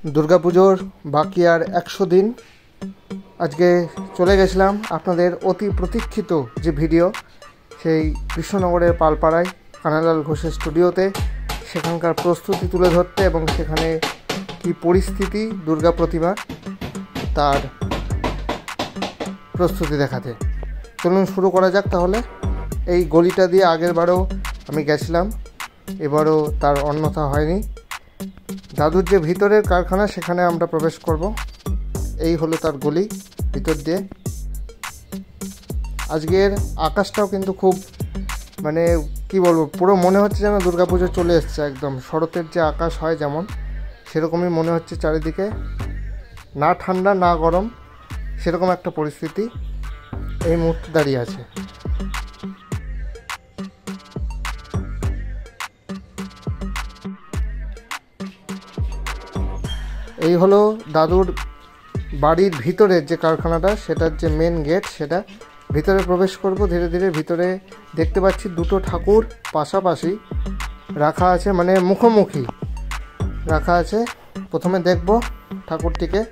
দুর্গাপুজোর বাকি আর 100 দিন। আজকে চলে গেছিলাম আপনাদের অতি প্রতীক্ষিত যে ভিডিও, সেই কৃষ্ণনগরের পালপাড়ায় কানাইলাল ঘোষের স্টুডিওতে, সেখানকার প্রস্তুতি তুলে ধরতে এবং সেখানে কি পরিস্থিতি দুর্গা প্রতিমার তার প্রস্তুতি দেখাতে। চলুন শুরু করা যাক তাহলে। এই গলিটা দিয়ে আগের বারও আমি গেছিলাম, এবারও তার অন্যথা হয়নি। দাদুর যে ভিতরের কারখানা সেখানে আমরা প্রবেশ করব। এই হলো তার গলি ভিতর দিয়ে। আজকের আকাশটাও কিন্তু খুব কি বলবো, পুরো মনে হচ্ছে যেন দুর্গাপুজো চলে এসছে। একদম শরতের যে আকাশ হয় যেমন, সেরকমই মনে হচ্ছে চারিদিকে। না ঠান্ডা না গরম, সেরকম একটা পরিস্থিতি এই মুহূর্তে দাঁড়িয়ে আছে। এই হলো দাদুর বাড়ির ভিতরের যে কারখানাটা, সেটার যে মেন গেট, সেটা ভিতরে প্রবেশ করব ধীরে ধীরে। ভিতরে দেখতে পাচ্ছি দুটো ঠাকুর পাশাপাশি রাখা আছে, মুখোমুখি রাখা আছে। প্রথমে দেখব ঠাকুরটিকে।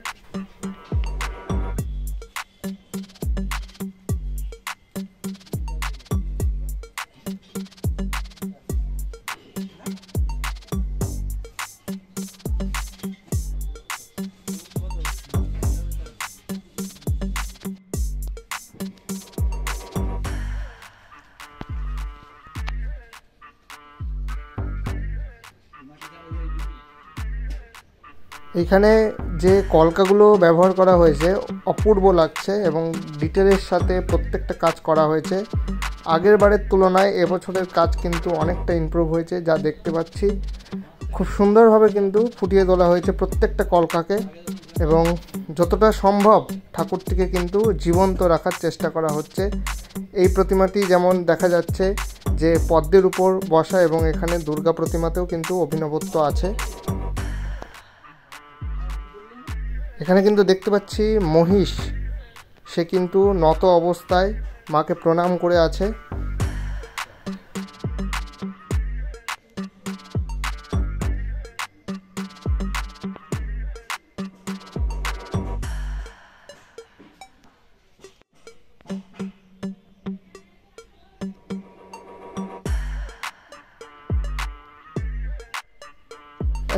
এইখানে যে কলকাগুলো ব্যবহার করা হয়েছে অপূর্ব লাগছে এবং ডিটেলের সাথে প্রত্যেকটা কাজ করা হয়েছে। আগের বারের তুলনায় এবছরের কাজ কিন্তু অনেকটা ইমপ্রুভ হয়েছে, যা দেখতে পাচ্ছি। খুব সুন্দরভাবে কিন্তু ফুটিয়ে তোলা হয়েছে প্রত্যেকটা কলকাকে এবং যতটা সম্ভব ঠাকুরটিকে কিন্তু জীবন্ত রাখার চেষ্টা করা হচ্ছে। এই প্রতিমাটি যেমন দেখা যাচ্ছে যে পদ্মের উপর বসা, এবং এখানে দুর্গা প্রতিমাতেও কিন্তু অভিনবত্ব আছে। এখানে কিন্তু দেখতে পাচ্ছি মহিষ, সে কিন্তু নত অবস্থায় মাকে প্রণাম করে আছে।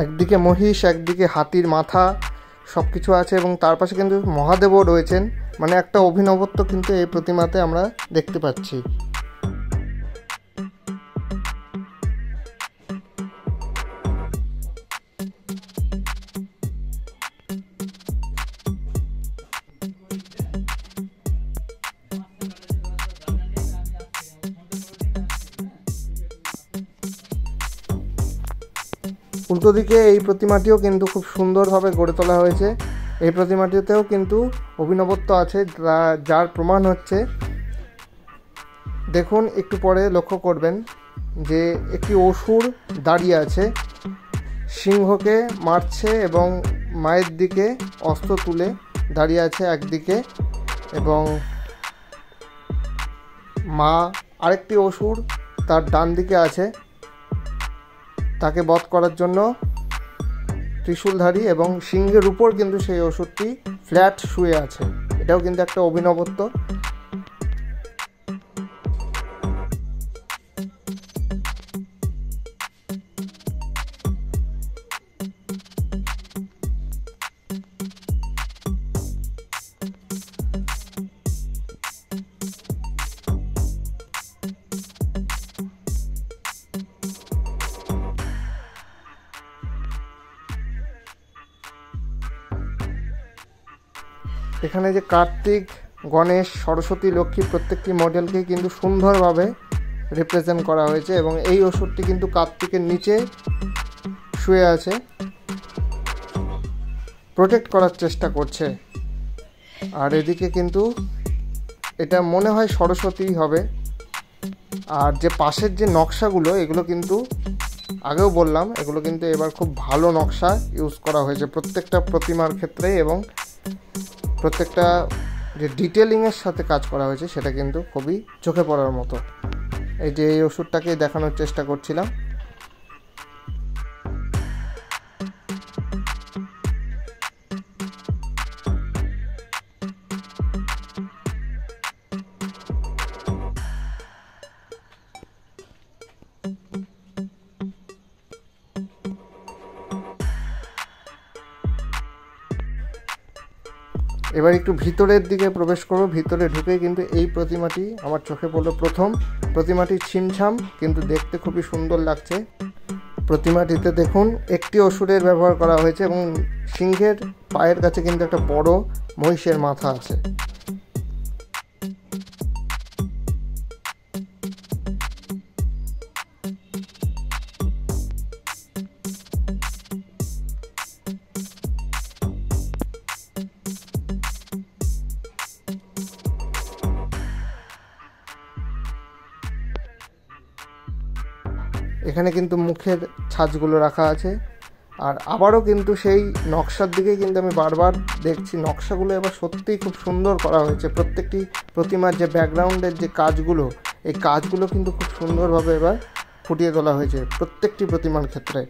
একদিকে মহিষ, একদিকে হাতির মাথা, সব কিছু আছে এবং তার পাশে কিন্তু মহাদেবও রয়েছেন। একটা অভিনবত্ব কিন্তু এই প্রতিমাতে আমরা দেখতে পাচ্ছি। উল্টো দিকে এই প্রতিমাটিও কিন্তু খুব সুন্দরভাবে গড়ে তোলা হয়েছে। এই প্রতিমাটিতেও কিন্তু অভিনবত্ব আছে, যার প্রমাণ হচ্ছে, দেখুন একটু পরে লক্ষ্য করবেন যে একটি অসুর দাঁড়িয়ে আছে, সিংহকে মারছে এবং মায়ের দিকে অস্ত্র তুলে দাঁড়িয়ে আছে একদিকে, এবং মা আরেকটি অসুর তার ডান দিকে আছে, তাকে বধ করার জন্য ত্রিশূলধারী, এবং সিংহের উপর কিন্তু সেই অসুরটি ফ্ল্যাট শুয়ে আছে। এটাও কিন্তু একটা অভিনবত্ব। এখানে যে কার্তিক, গণেশ, সরস্বতী, লক্ষ্মী প্রত্যেকটি মডেলকে কিন্তু সুন্দরভাবে রিপ্রেজেন্ট করা হয়েছে এবং এই অসুরটি কিন্তু কার্তিকের নিচে শুয়ে আছে, প্রোটেক্ট করার চেষ্টা করছে। আর এদিকে কিন্তু এটা মনে হয় সরস্বতী হবে। আর যে পাশের যে নকশাগুলো, এগুলো কিন্তু আগেও বললাম, এগুলো কিন্তু এবার খুব ভালো নকশা ইউজ করা হয়েছে প্রত্যেকটা প্রতিমার ক্ষেত্রে, এবং প্রত্যেকটা যে ডিটেলিংয়ের সাথে কাজ করা হয়েছে সেটা কিন্তু খুবই চোখে পড়ার মতো। এই যে এই ওষুধটাকে দেখানোর চেষ্টা করছিলাম। এবার একটু ভিতরের দিকে প্রবেশ করব। ভিতরে ঢুকে কিন্তু এই প্রতিমাটি আমার চোখে পড়লো প্রথম। প্রতিমাটি ছিমছাম কিন্তু দেখতে খুবই সুন্দর লাগছে। প্রতিমাটিতে দেখুন একটি অসুরের ব্যবহার করা হয়েছে এবং সিংহের পায়ের কাছে কিন্তু একটা বড় মহিষের মাথা আছে। এখানে কিন্তু মুখের ছাঁচগুলো রাখা আছে। আর আবারও কিন্তু সেই নকশার দিকে কিন্তু আমি বারবার দেখছি, নকশাগুলো এবার সত্যিই খুব সুন্দর করা হয়েছে। প্রত্যেকটি প্রতিমার যে ব্যাকগ্রাউন্ডের যে কাজগুলো, এই কাজগুলো কিন্তু খুব সুন্দরভাবে এবার ফুটিয়ে তোলা হয়েছে প্রত্যেকটি প্রতিমার ক্ষেত্রে।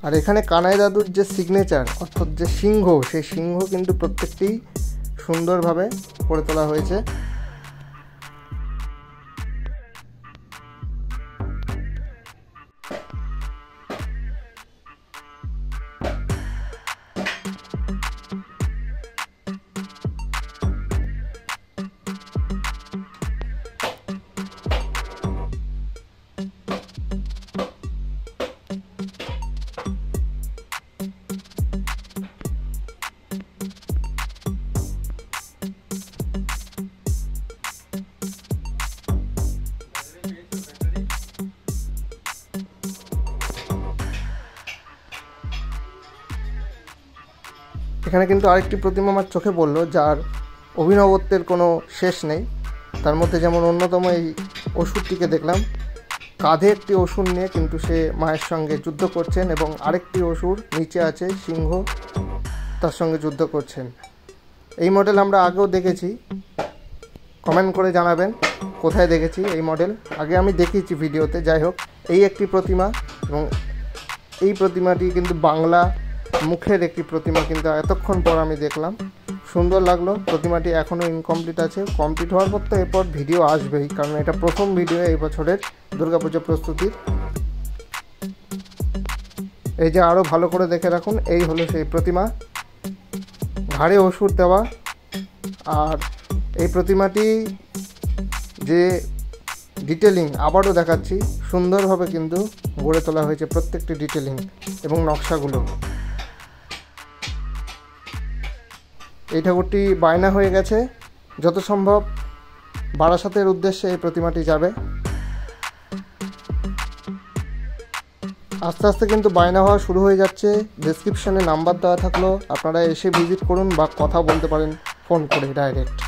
আর এখানে কানাই দাদুর যে সিগনেচার অর্থাৎ যে সিংহ, সেই সিংহ কিন্তু প্রত্যেকটি সুন্দরভাবে করে তোলা হয়েছে। এখানে কিন্তু আরেকটি প্রতিমা আমার চোখে পড়লো, যার অভিনবত্বের কোনো শেষ নেই। তার মধ্যে যেমন অন্যতম এই অসুরটিকে দেখলাম, কাঁধে একটি অসুর নিয়ে কিন্তু সে মায়ের সঙ্গে যুদ্ধ করছেন এবং আরেকটি অসুর নিচে আছে, সিংহ, তার সঙ্গে যুদ্ধ করছেন। এই মডেল আমরা আগেও দেখেছি, কমেন্ট করে জানাবেন কোথায় দেখেছি এই মডেল। আগে আমি দেখিয়েছি ভিডিওতে। যাই হোক, এই একটি প্রতিমা এবং এই প্রতিমাটি কিন্তু বাংলা মুখের একটি প্রতিমা, কিন্তু এতক্ষণ পর আমি দেখলাম, সুন্দর লাগলো। প্রতিমাটি এখনও ইনকমপ্লিট আছে, কমপ্লিট হওয়ার পর তো এরপর ভিডিও আসবেই, কারণ এটা প্রথম ভিডিও এই বছরের দুর্গাপুজো প্রস্তুতির। এই যে আরও ভালো করে দেখে রাখুন, এই হলো সেই প্রতিমা, ঘাড়ে অসুর দেওয়া। আর এই প্রতিমাটি যে ডিটেলিং আবারও দেখাচ্ছি, সুন্দরভাবে কিন্তু গড়ে তোলা হয়েছে প্রত্যেকটি ডিটেলিং এবং নকশাগুলো। এই ঠাকুরটি বায়না হয়ে গেছে, যত সম্ভব বারাসাতের উদ্দেশ্যে এই প্রতিমাটি যাবে। আস্তে আস্তে কিন্তু বায়না হওয়া শুরু হয়ে যাচ্ছে। ডেসক্রিপশনে নাম্বার দেওয়া থাকলো, আপনারা এসে ভিজিট করুন বা কথা বলতে পারেন ফোন করে ডাইরেক্ট।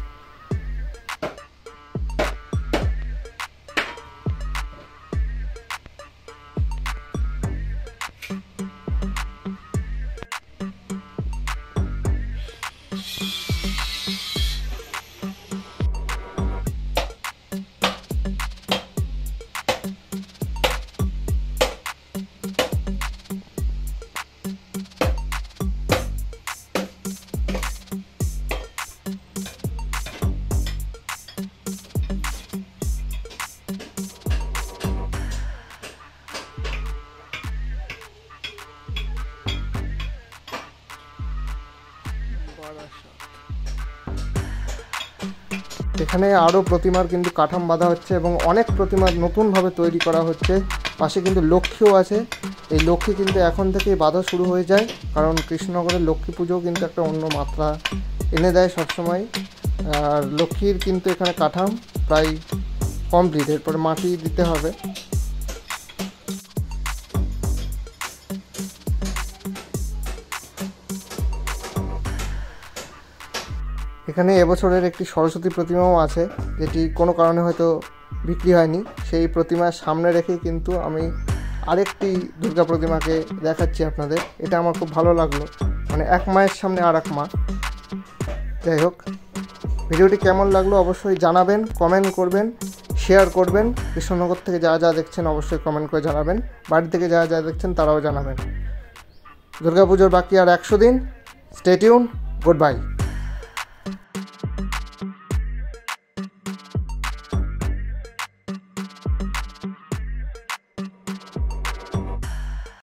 এখানে আরও প্রতিমার কিন্তু কাঠাম বাঁধা হচ্ছে এবং অনেক প্রতিমা নতুনভাবে তৈরি করা হচ্ছে। পাশে কিন্তু লক্ষ্মীও আছে। এই লক্ষ্মী কিন্তু এখন থেকেই বাঁধা শুরু হয়ে যায়, কারণ কৃষ্ণনগরের লক্ষ্মী পুজোও কিন্তু একটা অন্য মাত্রা এনে দেয় সবসময়। আর লক্ষ্মীর কিন্তু এখানে কাঠাম প্রায় কমপ্লিট, এরপরে মাটি দিতে হবে। এখানে এবছরের একটি সরস্বতী প্রতিমাও আছে, যেটি কোনো কারণে হয়তো বিক্রি হয়নি। সেই প্রতিমার সামনে রেখেই কিন্তু আমি আরেকটি দুর্গা প্রতিমাকে দেখাচ্ছি আপনাদের। এটা আমার খুব ভালো লাগলো, মানে এক মায়ের সামনে আর এক মা। যাই হোক, ভিডিওটি কেমন লাগলো অবশ্যই জানাবেন, কমেন্ট করবেন, শেয়ার করবেন। কৃষ্ণনগর থেকে যা যা দেখছেন অবশ্যই কমেন্ট করে জানাবেন, বাড়ি থেকে যা যা দেখছেন তারাও জানাবেন। দুর্গাপুজোর বাকি আর 100 দিন। Stay tune, good bye.